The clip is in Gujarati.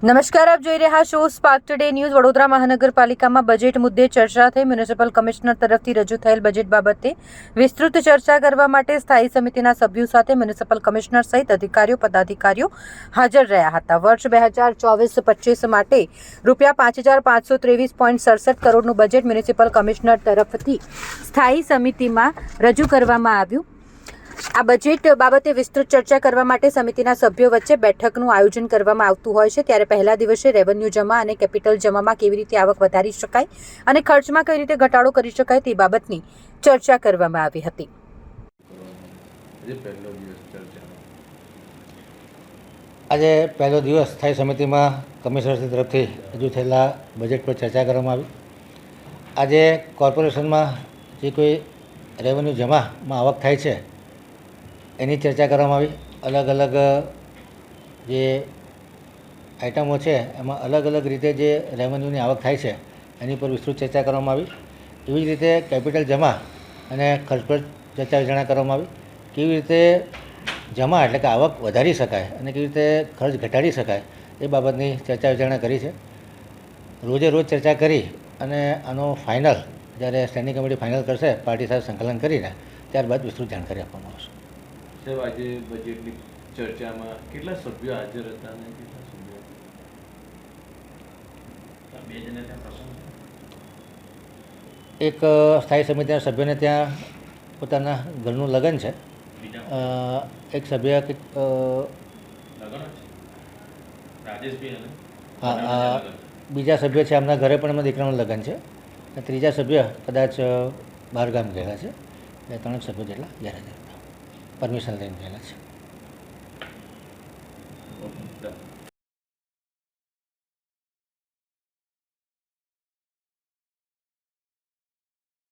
નમસ્કાર, આપ જોઈ રહ્યા છો સ્પાર્ક ટુડે ન્યૂઝ. વડોદરા મહાનગરપાલિકામાં બજેટ મુદ્દે ચર્ચા થઈ. મ્યુનિસિપલ કમિશનર તરફથી રજૂ થયેલ બજેટ બાબતે વિસ્તૃત ચર્ચા કરવા માટે સ્થાયી સમિતિના સભ્યો સાથે મ્યુનિસિપલ કમિશનર સહિત અધિકારીઓ પદાધિકારીઓ હાજર રહ્યા હતા. વર્ષ 2024-25 માટે ₹5,523.67 કરોડનું બજેટ મ્યુનિસિપલ કમિશનર તરફથી સ્થાયી સમિતિમાં રજૂ કરવામાં આવ્યું. આ બજેટ બાબતે વિસ્તૃત ચર્ચા કરવા માટે સમિતિના સભ્યો વચ્ચે બેઠકનું આયોજન કરવામાં આવતું હોય છે. ત્યારે પહેલા દિવસે રેવન્યુ જમા અને કેપિટલ જમામાં કેવી રીતે આવક વધારી શકાય અને ખર્ચમાં કઈ રીતે ઘટાડો કરી શકાય તે બાબતની ચર્ચા કરવામાં આવી હતી. આજે પહેલો દિવસ સ્થાયી સમિતિમાં કમિશનરશ્રી તરફથી રજૂ થયેલા બજેટ પર ચર્ચા કરવામાં આવી. આજે કોર્પોરેશનમાં જે કોઈ રેવન્યુ જમામાં આવક થાય છે એની ચર્ચા કરવામાં આવી. અલગ અલગ જે આઇટમો છે એમાં અલગ અલગ રીતે જે રેવન્યુની આવક થાય છે એની પર વિસ્તૃત ચર્ચા કરવામાં આવી. એવી જ રીતે કેપિટલ જમા અને ખર્ચ પર ચર્ચા વિચારણા કરવામાં આવી. કેવી રીતે જમા એટલે કે આવક વધારી શકાય અને કેવી રીતે ખર્ચ ઘટાડી શકાય એ બાબતની ચર્ચા વિચારણા કરી છે. રોજે રોજ ચર્ચા કરી અને આનો ફાઇનલ જ્યારે સ્ટેન્ડિંગ કમિટી ફાઇનલ કરશે પાર્ટી સાથે સંકલન કરીને ત્યારબાદ વિસ્તૃત જાણકારી આપવામાં આવશે. સાહેબ, આજે બજેટની ચર્ચામાં કેટલા સભ્યો હાજર હતા અને કેટલા સભ્યો એક સ્થાયી સમિતિના સભ્યોને ત્યાં પોતાના ઘરનું લગ્ન છે. એક સભ્ય હા, બીજા સભ્ય છે એમના ઘરે પણ એમના દીકરાનું લગ્ન છે. ત્રીજા સભ્ય કદાચ બહારગામ ગયેલા છે. 2-3 સભ્યો જેટલા ગેરહાજર હતા, પરમિશન લઈને ગયેલા છે.